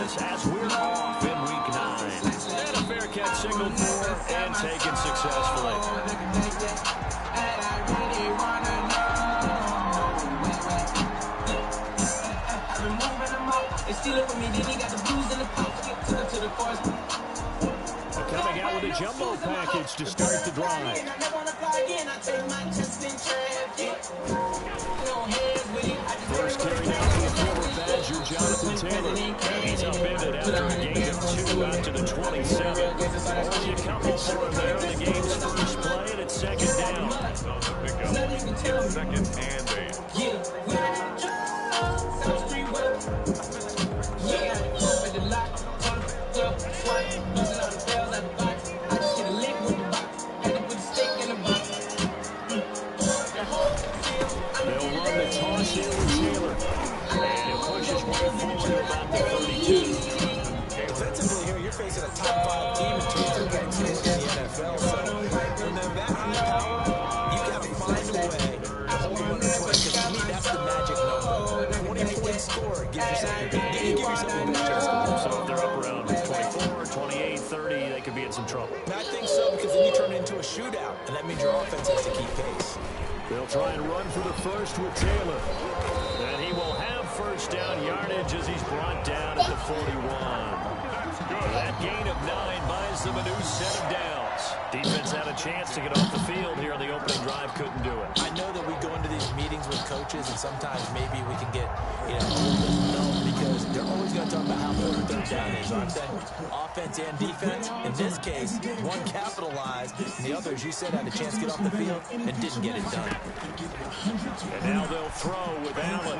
us as we're off in week 9. And a fair catch signaled for and taken successfully. Coming out with a jumbo package to start the drive. First carry down for the former Badger, Jonathan Taylor. He's upended after a gain of 2 out to the 27. Only a couple for him there on the game's first play, and it's second down. Second and 8. Defensively here, you're facing a top 5 team in terms of excellence in the NFL. So when they're that high power, you got to find a way to hold them under 20. Because to me, that's the magic number. 20-point score gives yourself a big chance. So if they're up around 24, 28, 30, they could be in some trouble. And I think so, because then you turn it into a shootout, and that means your offense has to keep pace. They'll try and run for the first with Taylor. And he will have first down yardage as he's brought down at the 41. That gain of 9 buys them a new set of downs. Defense had a chance to get off the field here on the opening drive, couldn't do it. I know that we go into these meetings with coaches, and sometimes maybe we can get, a little bit numb because they're always going to talk about how important third down is, aren't they? Offense and defense. In this case, one capitalized, and the other, as you said, had a chance to get off the field and didn't get it done. And now they'll throw with Allen.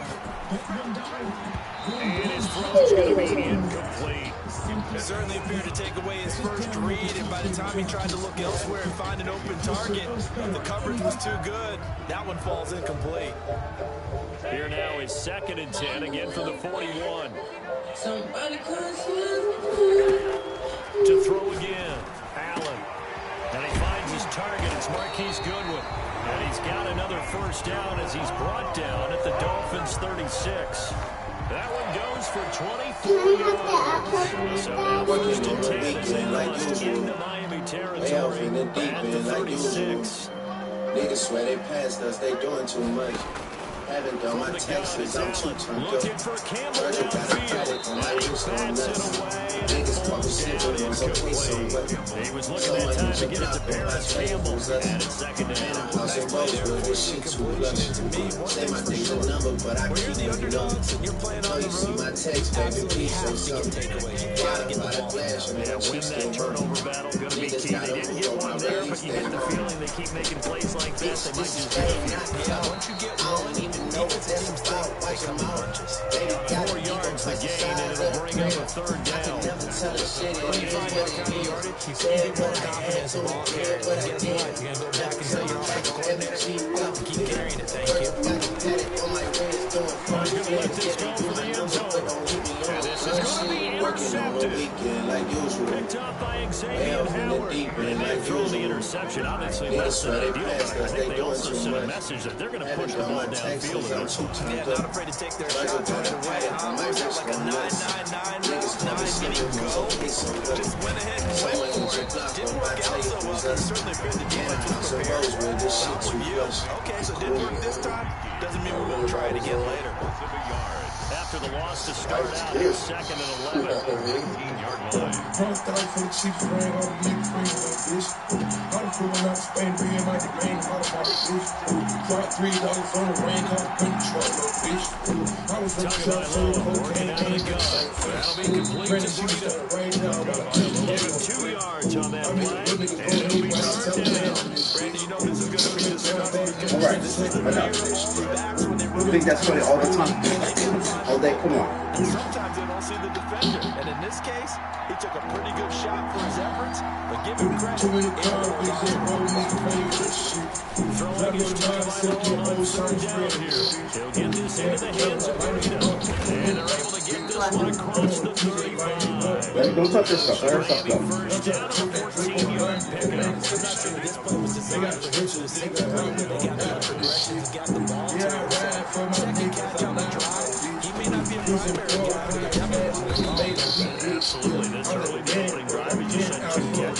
And his throw is going to be incomplete. It certainly appeared to take away his first read, and by the time he tried to look elsewhere and find an open target, the coverage was too good. That one falls incomplete. Here now is 2nd and 10, again from the 41. To throw again, Allen. And he finds his target. It's Marquise Goodwin. And he's got another first down as he's brought down at the Dolphins' 36. That one goes for 24 yards. So now 1st and 10 as they lost into Miami territory at the 36. Niggas swear they passed us. They doing too much. Haven't done my taxes. I'm too turned up. Looking for Campbell downfield. And he bats it away. Niggas probably shit on him. Okay, so what? He was looking that time to get it to Paris Campbell. And it's 2nd and 8. House in Rosewood, this shit too lush. Say my thing's a number, but I keep looking up. Oh, you see my text, baby, please say something. Yeah, win that turnover battle. Going to be key. They didn't get one there, but you get the feeling they keep making plays like that. They might just do it. Yeah, once you get one, defensive teams they come in bunches. 4 yards the gain, and it'll bring up a 3rd down. When you find that kind of yardage, you can get more confidence in ball carrying. And guess what? You're going to go back and tell your offensive coordinator, I'll have to keep carrying it, thank you. I'm going to let this go for the end zone. And this is going to be intercepted. Picked up by Xavier Howard. And they throw the interception. Obviously less than ideal, but I think they also sent a message that they're going to push the ball downfield. Yeah, not afraid to take their shot right away. Was it like a 9-9-9 inning go? Just went ahead and went for it. Didn't work out so well, but certainly appeared the defense was prepared. I'm with you. Okay, so it didn't work this time. Doesn't mean we won't try it again later. After the loss to start out, 2nd and 11. 18-yard line. Working out of the gun. That'll be complete to Breida. Give him 2 yards on that play, and it'll be 3rd down. Brandon, you know this is going to be disgusting. All right, I think that's funny all the time. All day, come on. And sometimes they don't see the defender. And in this case, he took a pretty good shot for his efforts, but give him credit. Throwing his time on 3rd down here. He'll get this into the hands of Breida. And they're able to get this one across the 35. Don't touch your stuff. Let her stuff go. First down, a 14-yard pickup. I'm not sure this play was designed for him to see the run. They got the progression, he got the ball to himself. Second catch on the drive. He may not be a primary guy, but he definitely was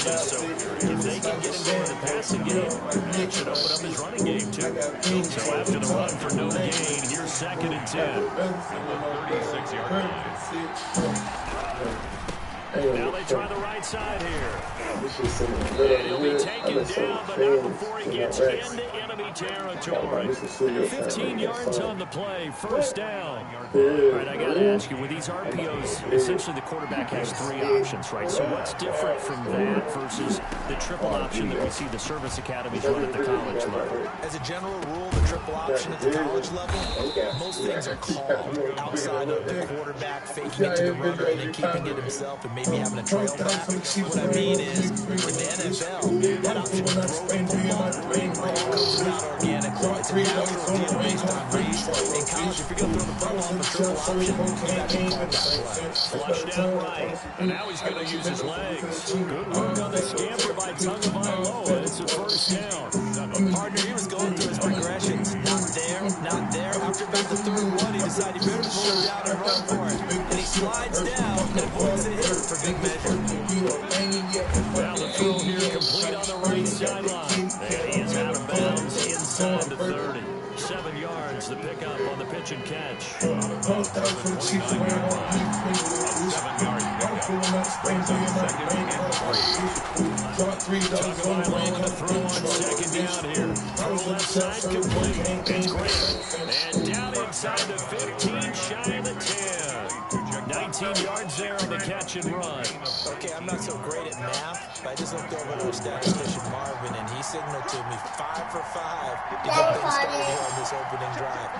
penalties. So if they can get him going in the passing game, that should open up his running game, too. So after the run for no gain, here's 2nd and 10. At the 36-yard line. Now they try the right side here. And he'll be taken down, but not before he gets into enemy territory. 15 yards on the play, 1st down. All right, I got to ask you, with these RPOs, essentially the quarterback has 3 options, right? So what's different from that versus the triple option that we see the service academies run at the college level? As a general rule, the triple option at the college level, most things are called outside of the quarterback faking it to the runner and then keeping it himself and maybe having a trail back. What I mean is, in the NFL, that option to throw the football comes about organically. It's a natural deal based on reads. In college, if you're going to throw the ball off a triple option, you got to call that play. Flush down right, and now he's going to use his legs. Good work on the scamper by Tagovailoa. It's a 1st down. Partner, he was going through his progressions. Not there, not there. After about the 3rd one, he decided he better pull him down and run for it. And he slides down and avoids a hit for good measure. Now the throw here complete on the right sideline. And he is out of bounds inside the 30. 7 yards, the pickup on the pitch and catch. 7-yard Tagovailoa to throw on 2nd down here. Throw left side complete. It's great. And down inside the 15, shy of the 10. 19 yards there on the catch and run. Okay, I'm not so great at math, but I just looked over to our statistician Marvin, and he signaled to me 5 for 5 to get things started here on this opening drive.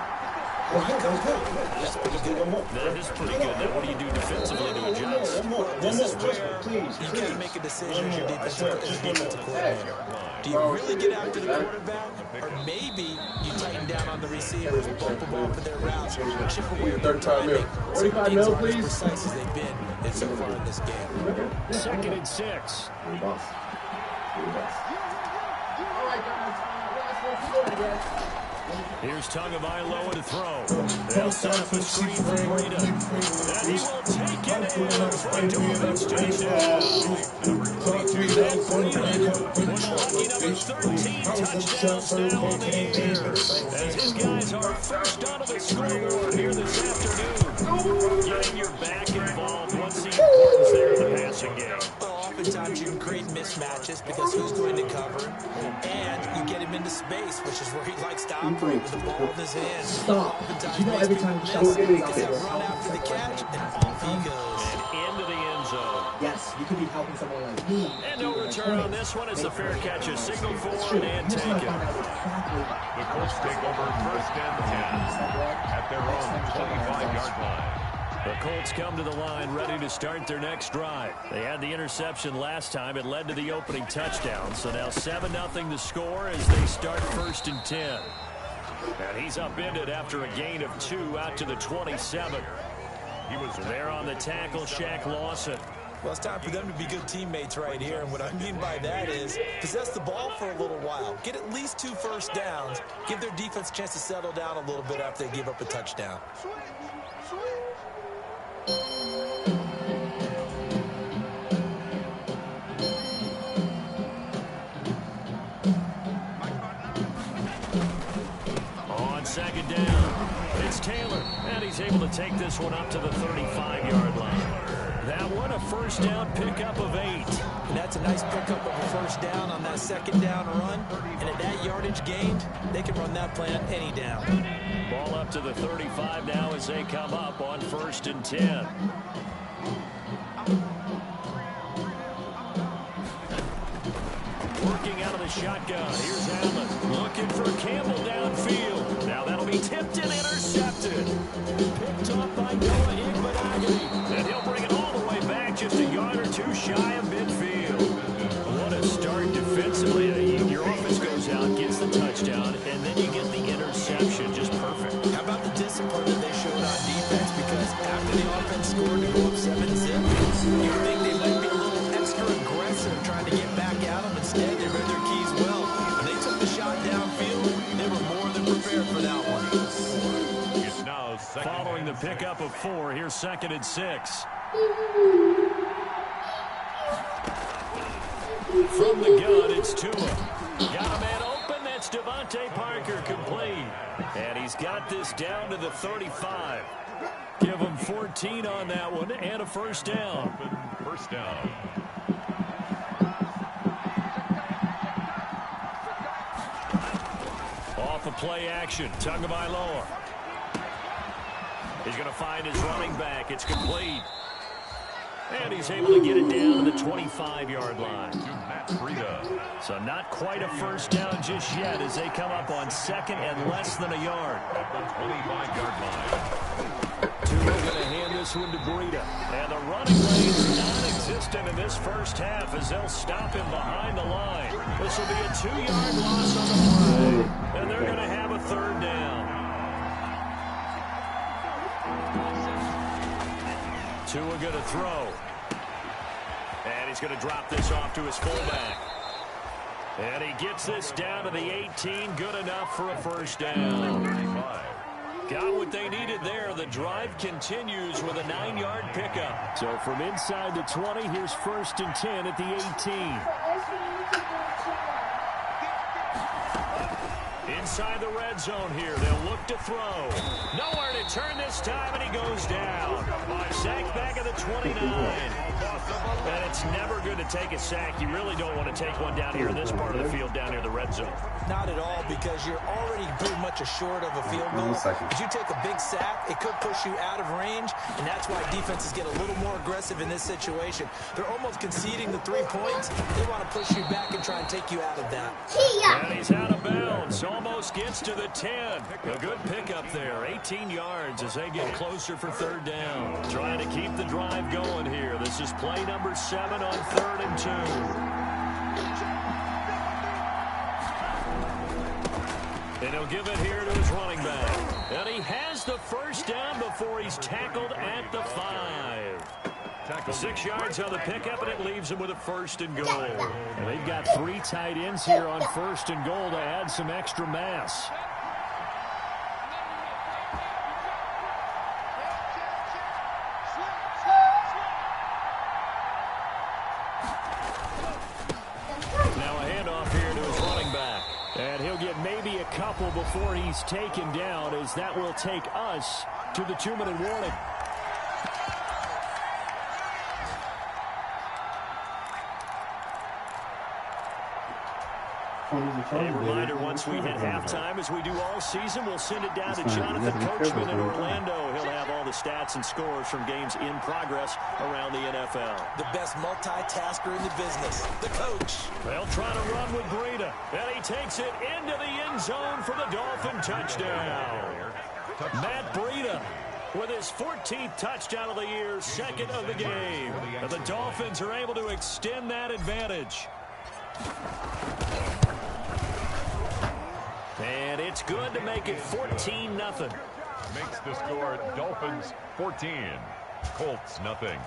That's pretty good. That is pretty good. Now, what do you do defensively to adjust? This is where you got to make a decision as your defensive coordinator. Do you really get after the quarterback, or maybe you tighten down on the receivers, bump them off of their routes, chip away at their timing? Some teams aren't as precise as they've been so far in this game. 2nd and 6. Here's Tagovailoa to throw. They'll set up a screen for Breida. And he will take it in for a Dolphins touchdown. With a lucky number 13 touchdowns now on the year. As his guys are first out of the scoreboard here this afternoon. Getting your back involved. What's the importance there in the passing game? Oftentimes you can create mismatches because who's going to cover, and you get him into space, which is where he likes to operate with the ball in his hands. Stop. Oftentimes you know every time he because he'll run after the catch, and off he goes. And into the end zone. Yes, you could be helping someone like me. And no return on this one as the fair catch is signaled for and taken. The Colts take over 1st and 10 at their own 25-yard line. The Colts come to the line ready to start their next drive. They had the interception last time. It led to the opening touchdown. So now 7-0 to score as they start 1st and 10. And he's upended after a gain of 2 out to the 27. He was there on the tackle, Shaq Lawson. Well, it's time for them to be good teammates right here. And what I mean by that is possess the ball for a little while. Get at least 2 first downs. Give their defense a chance to settle down a little bit after they give up a touchdown. On 2nd down, it's Taylor, and he's able to take this one up to the 35-yard line. That one, a 1st down pickup of 8. And that's a nice pickup of a 1st down on that 2nd down run. And at that yardage gained, they can run that play on any down. Ball up to the 35 now as they come up on 1st and 10. Working out of the shotgun. Here's Allen looking for Campbell downfield. Now that'll be tipped and intercepted. Picked off by Noah Igbenogany. And he'll bring it all the way back just a yard or 2 shy of midfield. What a start defensively. Your offense goes out, gets the touchdown, and then you get the interception. Just perfect. How about the discipline that they showed on defense? Because after the offense scored to go up 7-zip, you think they might be a little extra aggressive trying to get back at them. Instead, they read their keys well. When they took the shot downfield, they were more than prepared for that one. It's now Following the pickup of 4, here's 2nd and 6. From the gun, it's Tua. Got a man open. That's Devontae Parker complete. And he's got this down to the 35. Give him 14 on that one and a first down. First down. Off of play action. Tagovailoa. He's going to find his running back. It's complete. And he's able to get it down to the 25-yard line. So not quite a first down just yet as they come up on second and less than a yard. At the 25-yard line. Tua going to hand this one to Breida. And the running lane's non-existent in this first half as they'll stop him behind the line. This will be a 2-yard loss on the play. And they're going to have a third down. Tua going to throw. And he's going to drop this off to his fullback. And he gets this down to the 18. Good enough for a first down. Got what they needed there. The drive continues with a 9-yard pickup. So from inside the 20, here's 1st and 10 at the 18. Inside the red zone here. They'll look to throw. Nowhere to turn this time, and he goes down. Sacked back at the 29. And it's never good to take a sack. You really don't want to take one down here in this part of the field down near the red zone. Not at all, because you're already pretty much assured of a field goal. If you take a big sack, it could push you out of range, and that's why defenses get a little more aggressive in this situation. They're almost conceding the 3 points. They want to push you back and try and take you out of that. And he's out of bounds. Almost gets to the 10. A good pickup there. 18 yards as they get closer for third down. Trying to keep the drive going here. This is play number 7 on 3rd and 2. And he'll give it here to his running back. And he has the first down before he's tackled at the 5. 6 yards on the pickup, and it leaves him with a 1st and goal. And they've got 3 tight ends here on 1st and goal to add some extra mass. Couple before he's taken down, as that will take us to the 2-minute warning. A reminder, once we hit halftime, as we do all season, we'll send it down to Jonathan Coachman in Orlando. He'll have all the stats and scores from games in progress around the NFL. The best multitasker in the business, the coach. They'll try to run with Breida, and he takes it into the end zone for the Dolphin touchdown. Matt Breida with his 14th touchdown of the year, 2nd of the game. And the Dolphins are able to extend that advantage. And it's good to make it 14-0. Makes the score Dolphins 14, Colts nothing.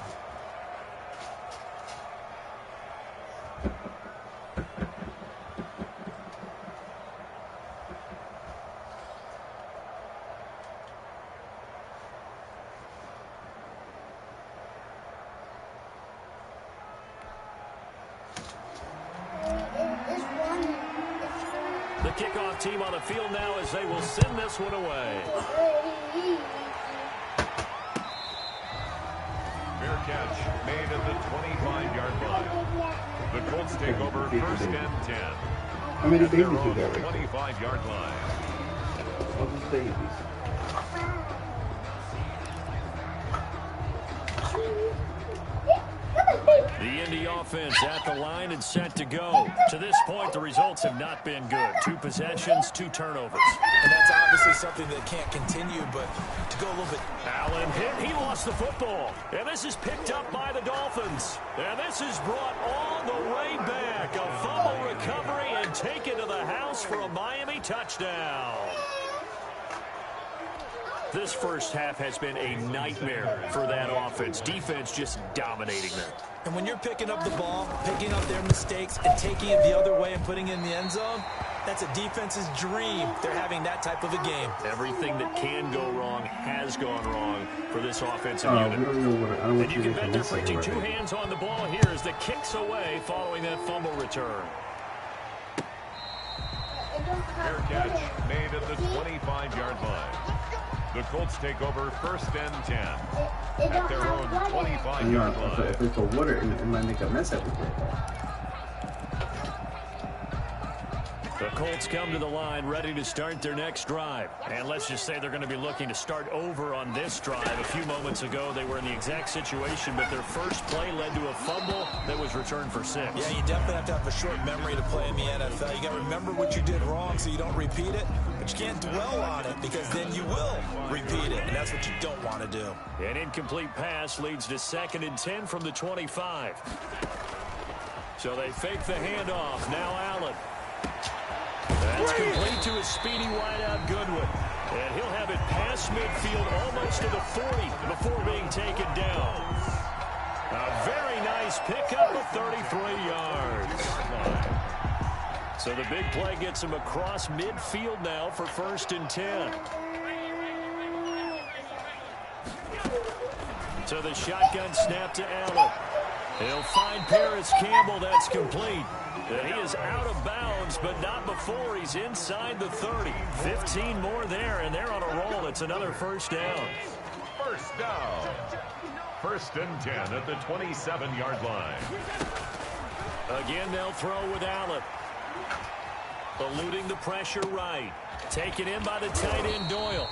The kickoff team on the field now as they will send this one away. Fair catch made at the 25-yard line. The Colts take over 1st and 10. How many at their babies you own got, Rick? 25-yard line. All these babies. The Indy offense at the line and set to go. To this point, the results have not been good. 2 possessions, 2 turnovers. And that's obviously something that can't continue, but to go a little bit. Allen hit. He lost the football. And this is picked up by the Dolphins. And this is brought all the way back. A fumble recovery and taken to the house for a Miami touchdown. This first half has been a nightmare for that offense. Defense just dominating them. And when you're picking up the ball, picking up their mistakes, and taking it the other way and putting it in the end zone, that's a defense's dream. They're having that type of a game. Everything that can go wrong has gone wrong for this offensive unit. And you can bet they're putting two hands on the ball here as the kick's away following that fumble return. Fair catch made at the 25-yard line. The Colts take over 1st and 10 at their own 25-yard line. If it's a water, it might make a mess everywhere. The Colts come to the line ready to start their next drive. And let's just say they're going to be looking to start over on this drive. A few moments ago, they were in the exact situation, but their first play led to a fumble that was returned for 6. Yeah, you definitely have to have a short memory to play in the NFL. You got to remember what you did wrong so you don't repeat it, but you can't dwell on it because then you will repeat it, and that's what you don't want to do. An incomplete pass leads to 2nd and 10 from the 25. So they fake the handoff. Now Allen. That's complete to his speedy wideout Goodwin. And he'll have it past midfield almost to the 40 before being taken down. A very nice pickup of 33 yards. So the big play gets him across midfield now for 1st and 10. So the shotgun snap to Allen. He'll find Paris Campbell. That's complete. And he is out of bounds, but not before he's inside the 30. 15 more there, and they're on a roll. It's another 1st down. 1st down. 1st and 10 at the 27-yard line. Again, they'll throw with Allen. Eluding the pressure right. Taken in by the tight end Doyle.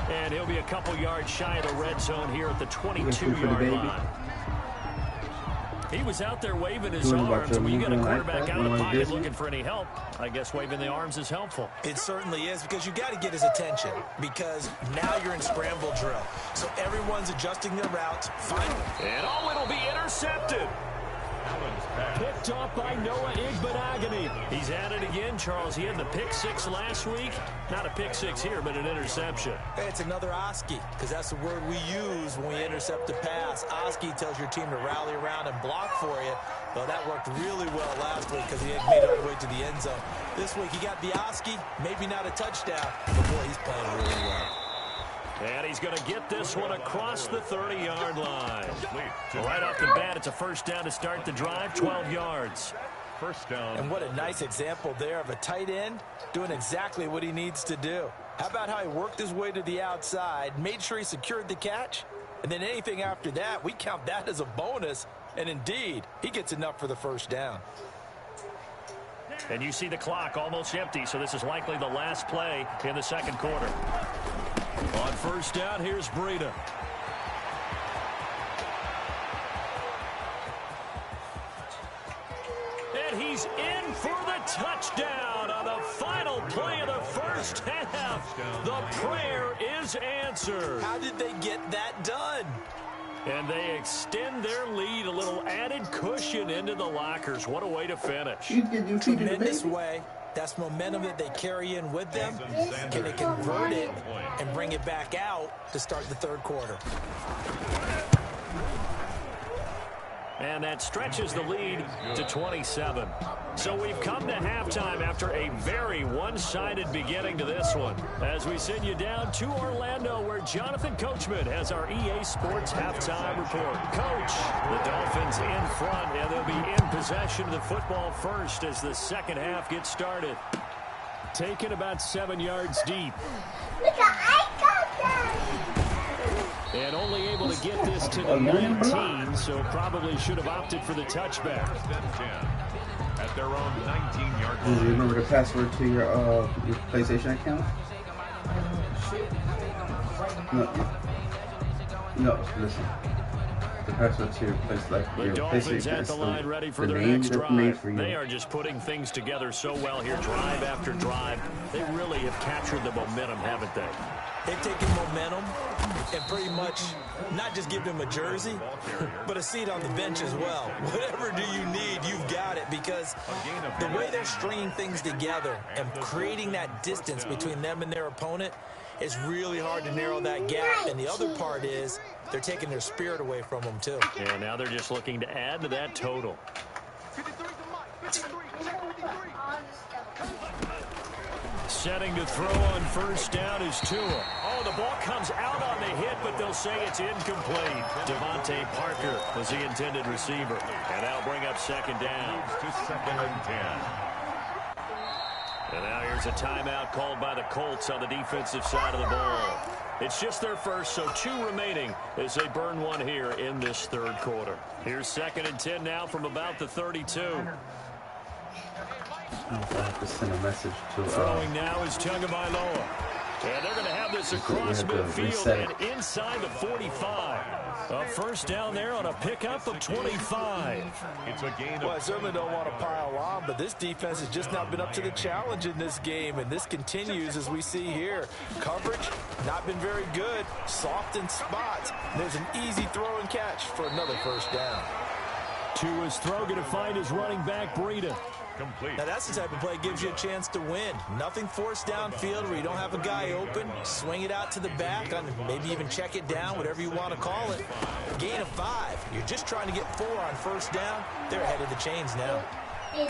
And he'll be a couple yards shy of the red zone here at the 22-yard line. He was out there waving his arms. When you get a quarterback out of the pocket looking for any help, I guess waving the arms is helpful. It certainly is, because you got to get his attention, because now you're in scramble drill. So everyone's adjusting their routes. And it'll be intercepted. Picked off by Noah Igbenogany. He's at it again, Charles. He had the pick 6 last week. Not a pick 6 here, but an interception. Hey, it's another Oski, because that's the word we use when we intercept a pass. Oski tells your team to rally around and block for you. Well, that worked really well last week because he had made it all the way to the end zone. This week he got the Oski, maybe not a touchdown, but boy, he's playing really well. And he's going to get this one across the 30-yard line. Right off the bat, it's a 1st down to start the drive, 12 yards. 1st down. And what a nice example there of a tight end doing exactly what he needs to do. How about how he worked his way to the outside, made sure he secured the catch, and then anything after that, we count that as a bonus. And indeed, he gets enough for the 1st down. And you see the clock almost empty, so this is likely the last play in the 2nd quarter. On 1st down, here's Breida. And he's in for the touchdown on the final play of the 1st half. The prayer is answered. How did they get that done? And they extend their lead, a little added cushion into the lockers. What a way to finish. Tremendous way. That's momentum that they carry in with them. Can they convert it and bring it back out to start the 3rd quarter? And that stretches the lead to 27. So we've come to halftime after a very one-sided beginning to this one. As we send you down to Orlando, where Jonathan Coachman has our EA Sports halftime report. Coach, the Dolphins in front, and they'll be in possession of the football first as the 2nd half gets started. Taken about 7 yards deep. And only able to get this to the 19, so probably should have opted for the touchback. At their own 19-yard line. Do you remember the password to your PlayStation account? No, listen. The password to your place, like the your Dolphins PlayStation at the line ready for the their name next that's made drive. for you. They are just putting things together so well here, drive after drive. They really have captured the momentum, haven't they? They've taken momentum and pretty much not just given him a jersey, but a seat on the bench as well. Whatever do you need, you've got it, because the way they're stringing things together and creating that distance between them and their opponent, it's really hard to narrow that gap. And the other part is they're taking their spirit away from them, too. And now they're just looking to add to that total. Setting to throw on first down is Tua. Oh, the ball comes out on the hit, but they'll say it's incomplete. Devontae Parker was the intended receiver. And that'll bring up second down. To 2nd and 10. And now here's a timeout called by the Colts on the defensive side of the ball. It's just their first, so 2 remaining as they burn one here in this third quarter. Here's 2nd and 10 now from about the 32. I have to send a message to Throwing now is Tagovailoa. And they're going to have this across midfield and inside the 45. A first down there on a pickup of 25. It's a gain of... Well, I certainly don't want to pile on, but this defense has just not been up to the challenge in this game, and this continues as we see here. Coverage, not been very good. Soft in spots. There's an easy throw and catch for another first down. Tua's throw going to find his running back, Breida. complete. Now that's the type of play that gives you a chance to win. Nothing forced downfield where you don't have a guy open. Swing it out to the back, maybe even check it down, whatever you want to call it. Gain of 5. You're just trying to get 4 on first down. They're ahead of the chains now. And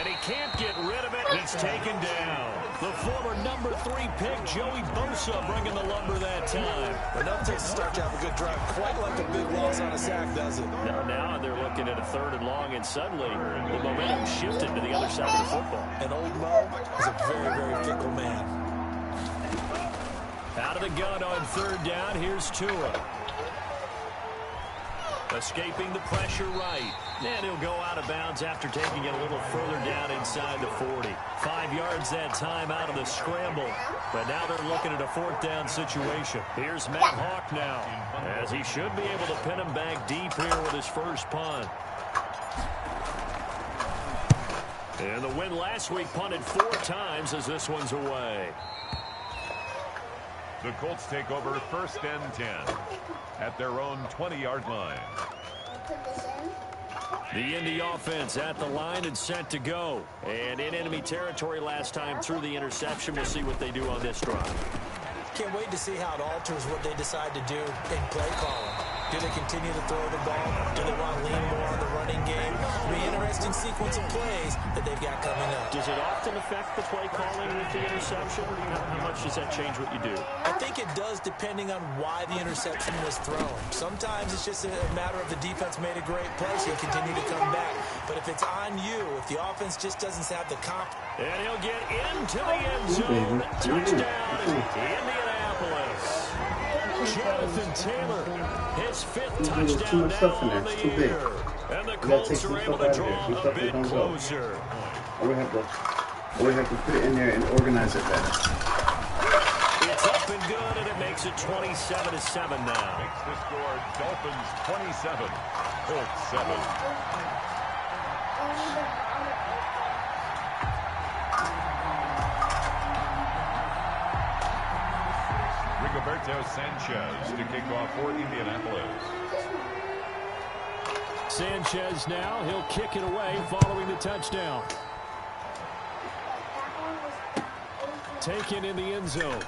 he can't get rid of it. It's taken down. The former number 3 pick, Joey Bosa, bringing the lumber that time. Enough to start to have a good drive. Quite like a big loss on a sack, does it? Now they're looking at a 3rd and long, and suddenly the momentum shifted to the other side of the football. And old Mo is a very, very fickle man. Out of the gun on 3rd down, here's Tua. Escaping the pressure right. And he'll go out of bounds after taking it a little further down inside the 40. 5 yards that time out of the scramble. But now they're looking at a 4th down situation. Here's Matt Hawk now, as he should be able to pin him back deep here with his first punt. And the win last week punted 4 times as this one's away. The Colts take over 1st and 10 at their own 20-yard line. The Indy offense at the line and set to go. And in enemy territory last time through the interception. We'll see what they do on this drive. Can't wait to see how it alters what they decide to do in play calling. Do they continue to throw the ball? Do they want to lean more on the running game? It'll be an interesting sequence of plays that they've got coming up. Does it often affect the play calling with the interception? How much does that change what you do? I think it does, depending on why the interception was thrown. Sometimes it's just a matter of the defense made a great play, so you continue to come back. But if it's on you, if the offense just doesn't have the comp. And he'll get into the end zone. Touchdown, Indianapolis. Jonathan Taylor, his 5th touchdown now on the year. And the Colts are able to draw a bit closer. We have to put it in there and organize it better. It's up and good, and it makes it 27-7 now. Makes the score Dolphins 27, Colts 7. Rigoberto Sanchez to kick off for Indianapolis. Sanchez now, he'll kick it away following the touchdown. Taken in the end zone.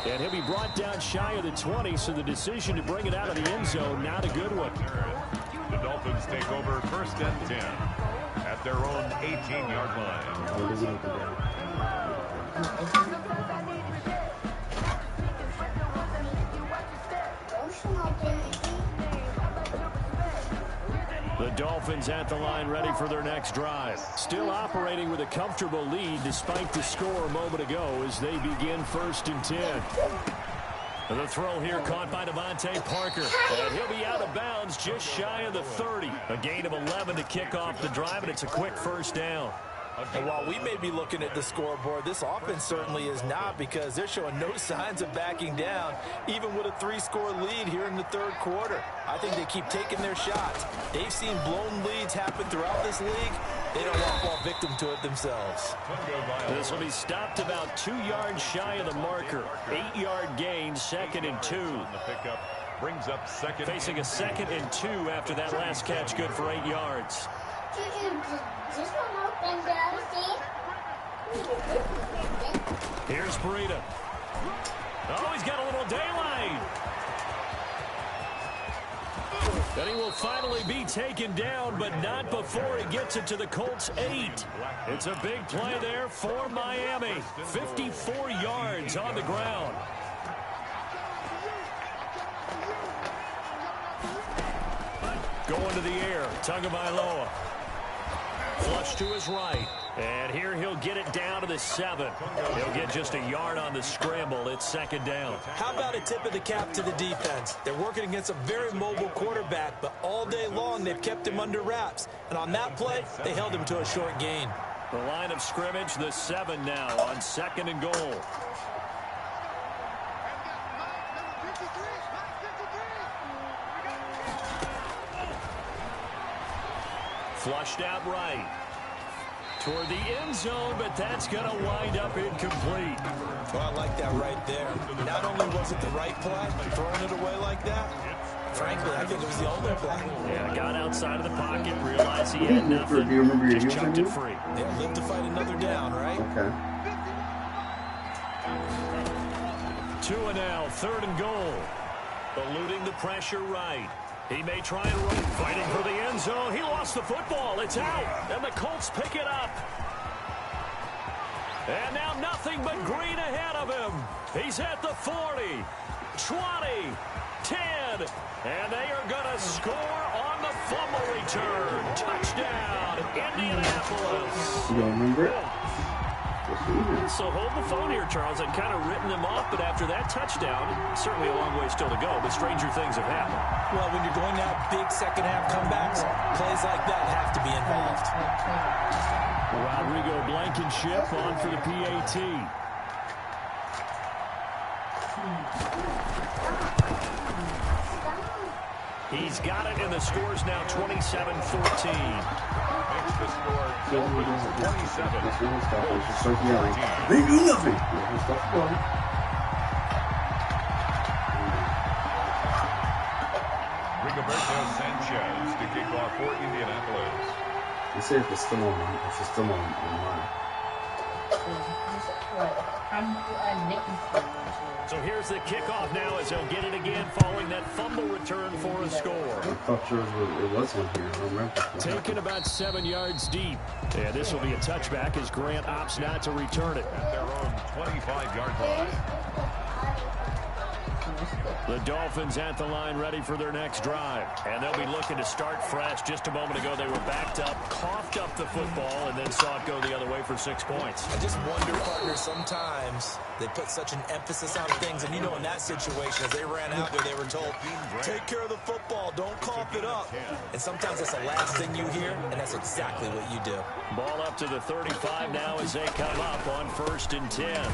And he'll be brought down shy of the 20, so the decision to bring it out of the end zone, not a good one. The Dolphins take over 1st and 10 at their own 18-yard line. The Dolphins at the line ready for their next drive. Still operating with a comfortable lead despite the score a moment ago as they begin 1st and 10. The throw here caught by Devontae Parker. And he'll be out of bounds just shy of the 30. A gain of 11 to kick off the drive, and it's a quick first down. And while we may be looking at the scoreboard, this offense certainly is not, because they're showing no signs of backing down, even with a 3-score lead here in the 3rd quarter. I think they keep taking their shots. They've seen blown leads happen throughout this league. They don't want to fall victim to it themselves. This will be stopped about 2 yards shy of the marker. 8-yard gain, 2nd and 2. The pickup brings up 2nd. Facing a 2nd and 2 after that last catch, good for 8 yards. Here's Breida. Oh, he's got a little daylight. And he will finally be taken down, but not before he gets it to the Colts 8. It's a big play there for Miami. 54 yards on the ground. Going to the air, Tagovailoa. Flush to his right. And here he'll get it down to the 7. He'll get just a yard on the scramble. It's second down. How about a tip of the cap to the defense? They're working against a very mobile quarterback, but all day long they've kept him under wraps. And on that play, they held him to a short gain. The line of scrimmage, the 7 now on 2nd and goal. Flushed out right. Toward the end zone, but that's going to wind up incomplete. Well, I like that right there. Not only was it the right play, throwing it away like that, frankly, I think it was the only play. Yeah, got outside of the pocket, realized he had nothing. Do you remember your just chucked it username? free. Yeah, live to fight another down, right? Okay. 2 and now, 3rd and goal. Eluding the pressure right. He may try and run, fighting for the end zone. He lost the football. It's out, and the Colts pick it up. And now nothing but green ahead of him. He's at the 40, 20, 10, and they are going to score on the fumble return. Touchdown, Indianapolis. You don't remember it? So hold the phone here, Charles. I'd kind of written them off, but after that touchdown, certainly a long way still to go, but stranger things have happened. Well, when you're going to have big second-half comebacks, plays like that have to be involved. Rodrigo Blankenship on for the PAT. He's got it, and the score's now 27-14. Makes the score Dolphins 27. They do nothing. Rigoberto Sanchez to kick off for Indianapolis. Let's see if it's still on. If it's still online. So here's the kickoff now as he'll get it again following that fumble return for a score. I thought sure it was on here. I don't remember. Taken about 7 yards deep. And this will be a touchback as Grant opts not to return it. At their own 25-yard line. The Dolphins at the line ready for their next drive. And they'll be looking to start fresh. Just a moment ago, they were backed up, coughed up the football, and then saw it go the other way for 6 points. I just wonder, partner, sometimes they put such an emphasis on things. And, you know, in that situation, as they ran out there, they were told, take care of the football, don't cough it up. And sometimes that's the last thing you hear, and that's exactly what you do. Ball up to the 35 now as they come up on 1st and 10.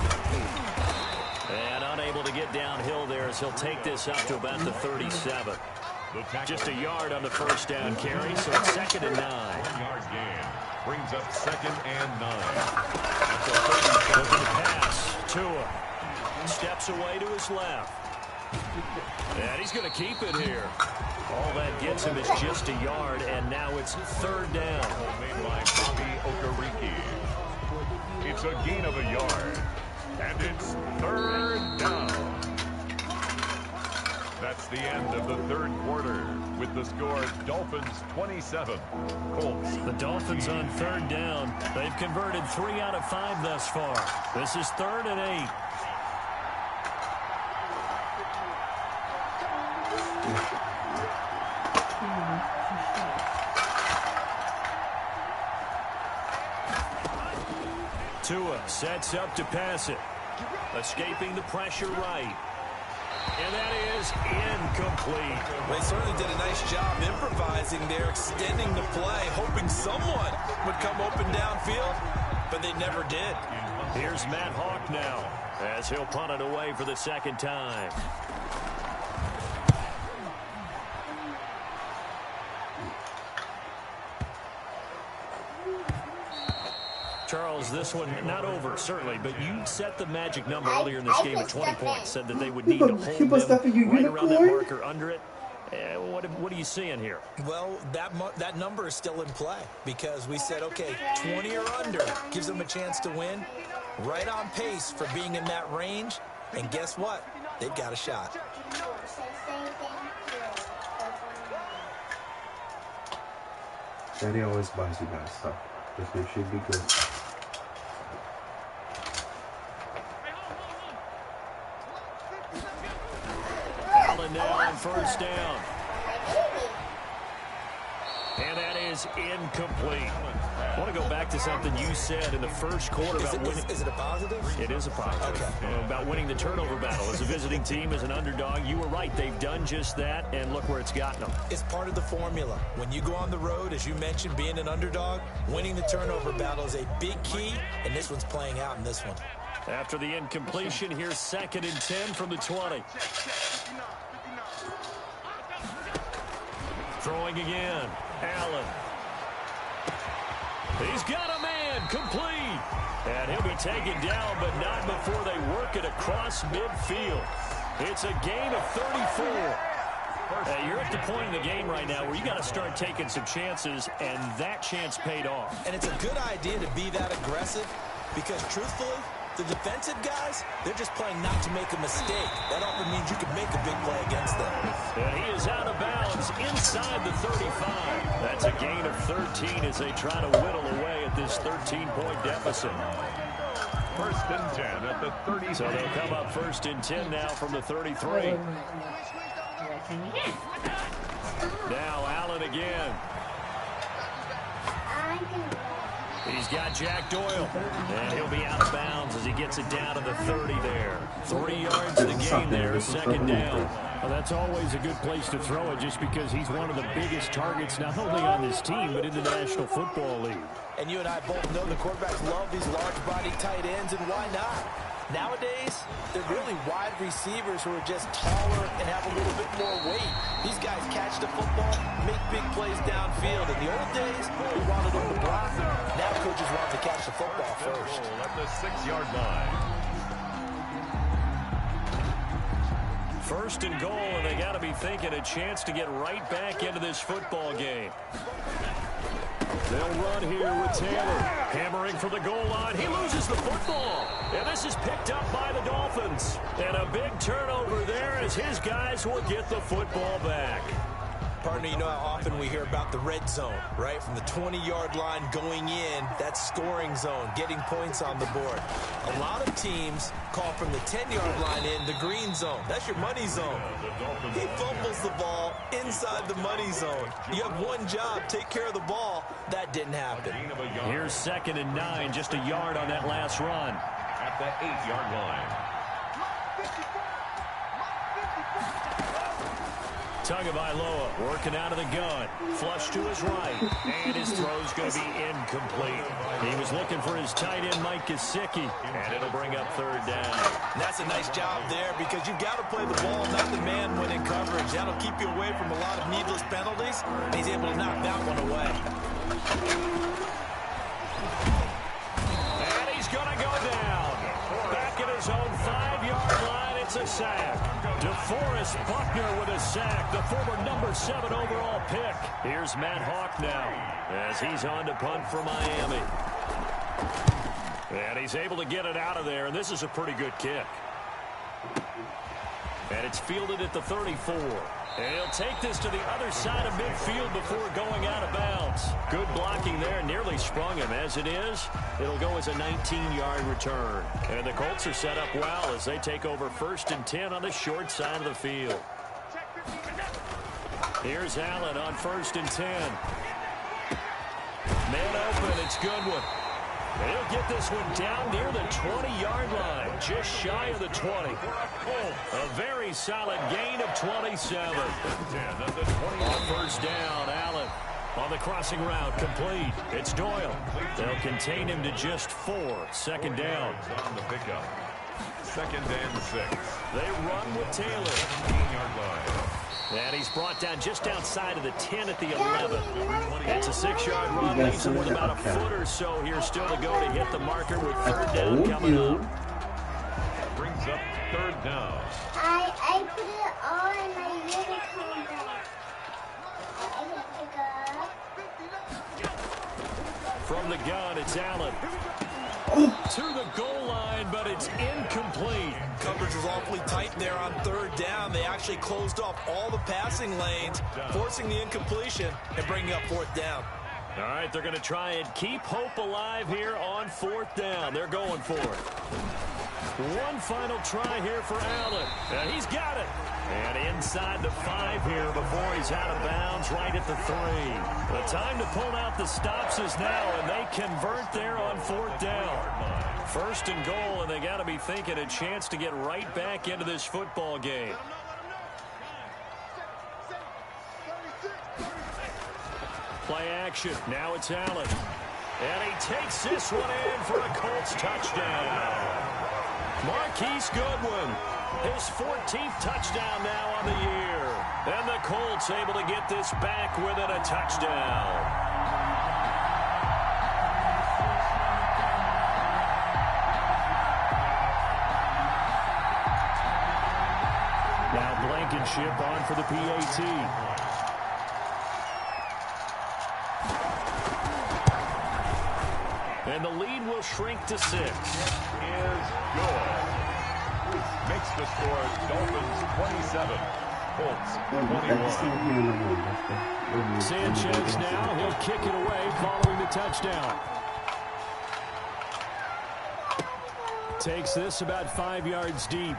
And unable to get downhill there as he'll take this up to about the 37. Just a yard on the first down carry, so it's 2nd and 9. 1-yard gain brings up 2nd and 9. Looking to pass. Tua steps away to his left. And he's going to keep it here. All that gets him is just a yard, and now it's 3rd down. Made by Bobby Okereke. It's a gain of a yard. And it's 3rd down. That's the end of the 3rd quarter with the score Dolphins 27, Colts. The Dolphins on 3rd down. They've converted 3 out of 5 thus far. This is 3rd and 8. Tua sets up to pass it. Escaping the pressure right. And that is incomplete. They certainly did a nice job improvising there, extending the play, hoping someone would come open downfield, but they never did. Here's Matt Hawk now as he'll punt it away for the 2nd time. Charles, this one not over, certainly, but you set the magic number earlier in this game at 20 points, said that they would need to hold them right around that marker under it. What are you seeing here? Well, that number is still in play because we said, okay, 20 or under gives them a chance to win. Right on pace for being in that range. And guess what? They've got a shot. Daddy always buys you guys stuff. Just make sure you be good. Allen now on first down. And that is incomplete. I want to go back to something you said in the first quarter about winning. Is it a positive? It is a positive. Okay. About winning the turnover battle. As a visiting team, as an underdog, you were right. They've done just that, and look where it's gotten them. It's part of the formula. When you go on the road, as you mentioned, being an underdog, winning the turnover battle is a big key, and this one's playing out in this one. After the incompletion, here's 2nd and 10 from the 20. Throwing again. Allen. He's got a man, complete. And he'll be taken down, but not before they work it across midfield. It's a gain of 34. You're at the point in the game right now where you got to start taking some chances, and that chance paid off. And it's a good idea to be that aggressive because, truthfully, the defensive guys, they're just playing not to make a mistake. That often means you can make a big play against them. And he is out of bounds inside the 35. That's a gain of 13 as they try to whittle away at this 13-point deficit. 1st and 10 at the 30. So they'll come up 1st and 10 now from the 33. Now Allen again. He's got Jack Doyle, and he'll be out of bounds as he gets it down to the 30 there. 3 yards to the gain there, 2nd down. Well, that's always a good place to throw it just because he's one of the biggest targets not only on this team but in the National Football League. And you and I both know the quarterbacks love these large-body tight ends, and why not? Nowadays, they're really wide receivers who are just taller and have a little bit more weight. These guys catch the football, make big plays downfield. In the old days, we wanted them to block. Now coaches want to catch the football first. At the 6-yard line. 1st and goal, and they got to be thinking a chance to get right back into this football game. They'll run here with Taylor. Hammering for the goal line. He loses the football. And this is picked up by the Dolphins. And a big turnover there as his guys will get the football back. Partner, you know how often we hear about the red zone, right? From the 20-yard line going in, that's scoring zone, getting points on the board. A lot of teams call from the 10-yard line in the green zone. That's your money zone. He fumbles the ball inside the money zone. You have one job, take care of the ball. That didn't happen. Here's 2nd and 9, just a yard on that last run. At the 8-yard line. Tagovailoa working out of the gun. Flush to his right. And his throw's going to be incomplete. He was looking for his tight end, Mike Gesicki. And it'll bring up 3rd down. And that's a nice job there because you've got to play the ball, not the man when in coverage. That'll keep you away from a lot of needless penalties. And he's able to knock that one away. And he's going to go down. Back at his own 5-yard line, it's a sack. DeForest Buckner with a sack, the former number 7 overall pick. Here's Matt Hawk now as he's on to punt for Miami. And he's able to get it out of there, and this is a pretty good kick. And it's fielded at the 34. And he'll take this to the other side of midfield before going out of bounds. Good blocking there, nearly sprung him. As it is, it'll go as a 19-yard return. And the Colts are set up well as they take over 1st and 10 on the short side of the field. Here's Allen on 1st and 10. Man open, it's Goodwin. And he'll get this one down near the 20-yard line, just shy of the 20. A very solid gain of 27. On 1st down, Allen on the crossing route, complete. It's Doyle. They'll contain him to just 4. 2nd down. On the pickup. 2nd and 6. They run with Taylor. 15-yard line. And he's brought down just outside of the 10 at the 11. It's a 6-yard run. Leaves him with about a foot or so here still to go to hit the marker with 3rd down coming up. Brings up 3rd down. I put it all in my unicorn bag. from the gun. It's Allen. To the goal line, but it's incomplete. Coverage was awfully tight there on third down. They actually closed off all the passing lanes, forcing the incompletion and bringing up fourth down. All right, they're going to try and keep hope alive here on fourth down. They're going for it. One final try here for Allen. And he's got it. And inside the 5 here before he's out of bounds right at the 3. The time to pull out the stops is now, and they convert there on fourth down. First and goal, and they got to be thinking a chance to get right back into this football game. Play action. Now it's Allen. And he takes this one in for a Colts touchdown. Marquise Goodwin, his 14th touchdown now on the year. And the Colts able to get this back within a touchdown. Now Blankenship on for the PAT. And the lead will shrink to 6. Is good. Makes the score Dolphins 27, Colts 21. Sanchez now, he'll kick it away following the touchdown. Takes this about 5 yards deep.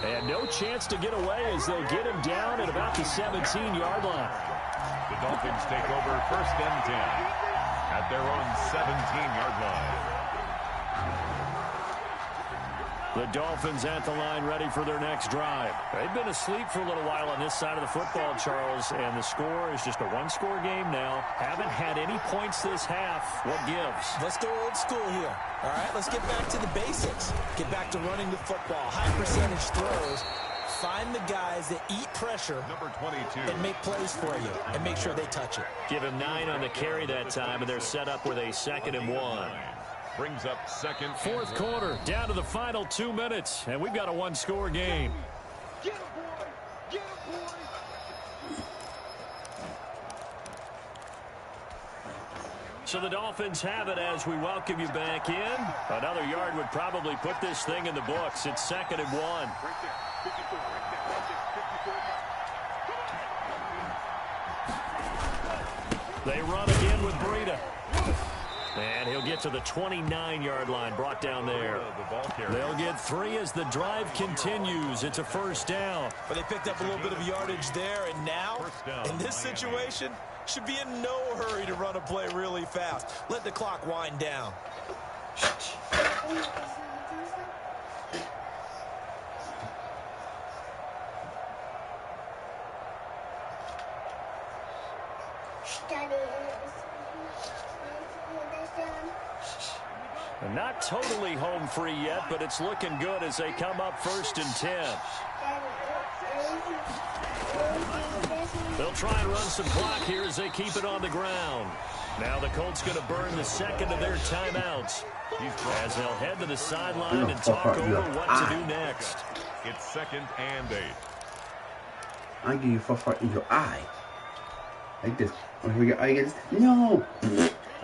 And no chance to get away as they'll get him down at about the 17-yard line. The Dolphins take over first and 10 at their own 17-yard line. The Dolphins at the line ready for their next drive. They've been asleep for a little while on this side of the football, Charles, and the score is just a one-score game now. Haven't had any points this half. What gives? Let's go old school here. All right, let's get back to the basics. Get back to running the football. High percentage throws. Find the guys that eat pressure Number 22. and make plays for you and make sure they touch it. Give him 9 on the carry that time, and they're set up with a 2nd and 1. Brings up second. Fourth quarter, down to the final 2 minutes, and we've got a one-score game. Get him, boy! Get him, boy! So the Dolphins have it as we welcome you back in. Another yard would probably put this thing in the books. It's 2nd and 1. Right there. 54, right there, right there. 54. They run again with Breida. And he'll get to the 29-yard line, brought down there. They'll get 3 as the drive continues. It's a first down. But they picked up a little bit of yardage there, and now, in this situation, should be in no hurry to run a play really fast. Let the clock wind down. And not totally home free yet, but it's looking good as they come up 1st and 10. They'll try and run some clock here as they keep it on the ground. Now the Colts going to burn the 2nd of their timeouts as they'll head to the sideline and talk over what to do next. It's 2nd and 8. I'll give you fuck in your eye. Like this. I get this. No!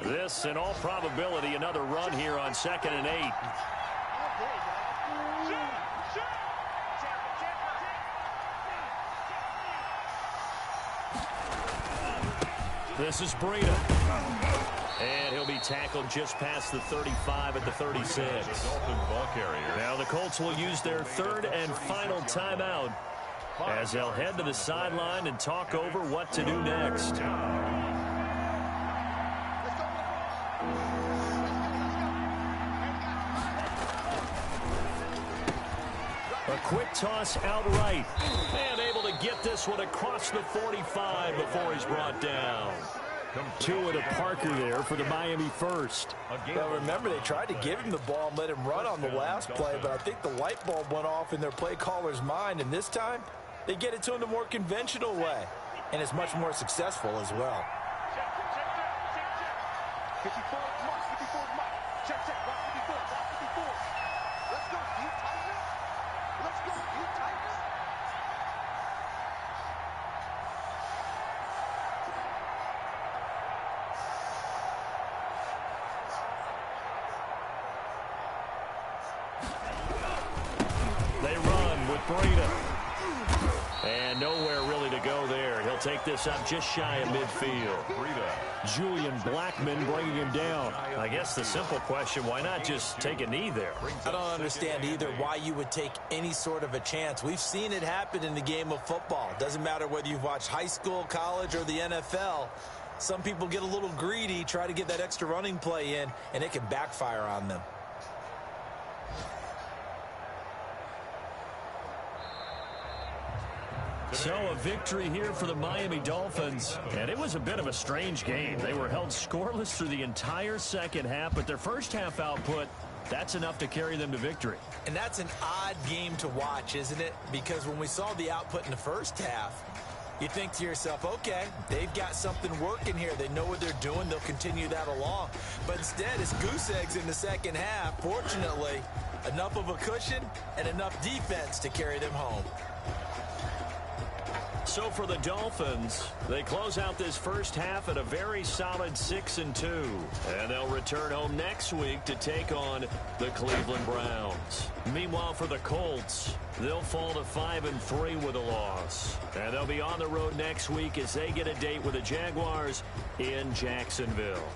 This, in all probability, another run here on 2nd and 8. This is Breida. And he'll be tackled just past the 35 at the 36. Now the Colts will use their 3rd and final timeout as they'll head to the sideline and talk over what to do next. A quick toss outright. And able to get this one across the 45 before he's brought down. Two to Parker there for the Miami first. Well, remember, they tried to give him the ball and let him run on the last play, but I think the light bulb went off in their play caller's mind, and this time they get it to him the more conventional way, and it's much more successful as well. 54 mark, 54 mark. Check, rock 54, rock 54. Let's go, you Titans. Let's go, you Titans. Breida. And nowhere really to go there. He'll take this up just shy of midfield. Julian Blackman bringing him down. I guess the simple question, why not just take a knee there? I don't understand either why you would take any sort of a chance. We've seen it happen in the game of football. Doesn't matter whether you've watched high school, college, or the NFL. Some people get a little greedy, try to get that extra running play in, and it can backfire on them. So a victory here for the Miami Dolphins, and it was a bit of a strange game. They were held scoreless through the entire second half, but their first half output, that's enough to carry them to victory. And that's an odd game to watch, isn't it? Because when we saw the output in the first half, you think to yourself, okay, they've got something working here. They know what they're doing. They'll continue that along. But instead, it's goose eggs in the second half. Fortunately, enough of a cushion and enough defense to carry them home. So for the Dolphins, they close out this first half at a very solid 6-2. And they'll return home next week to take on the Cleveland Browns. Meanwhile, for the Colts, they'll fall to 5-3 with a loss. And they'll be on the road next week as they get a date with the Jaguars in Jacksonville.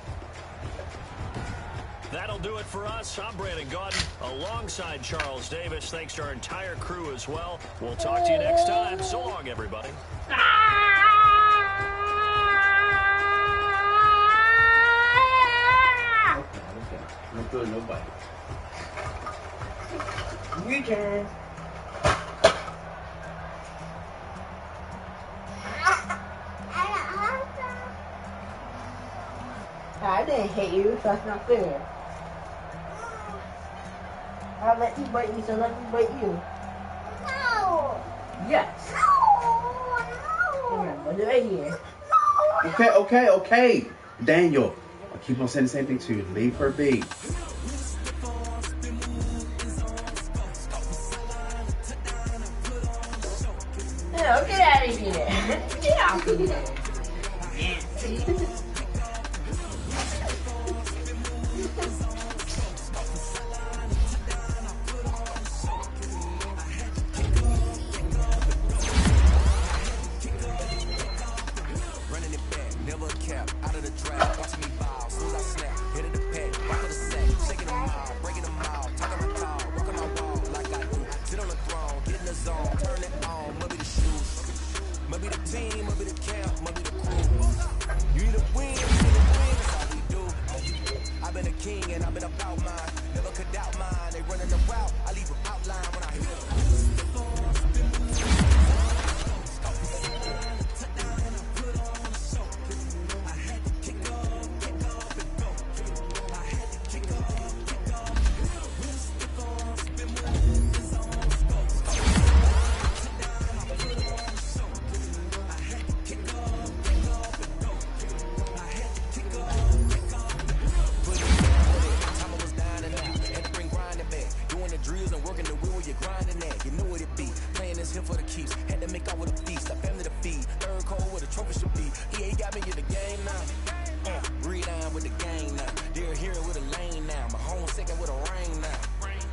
That'll do it for us. I'm Brandon Gaudin alongside Charles Davis. Thanks to our entire crew as well. We'll talk to you next time. So long, everybody. Okay. Don't throw nobody. You can. I didn't hit you, so that's not fair. I'll let you bite me, so let me bite you. No! Yes. No! Remember, right here. Okay. Daniel, I keep on saying the same thing to you. Leave her be. No, get out of here. Get out of here.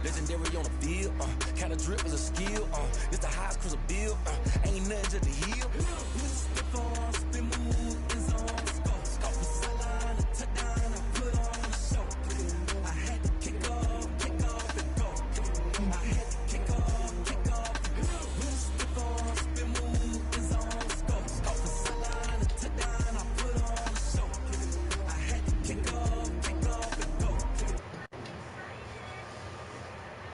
Legendary on the field, kind of drip is a skill, it's the highest cruiser bill, ain't nothing to the hill.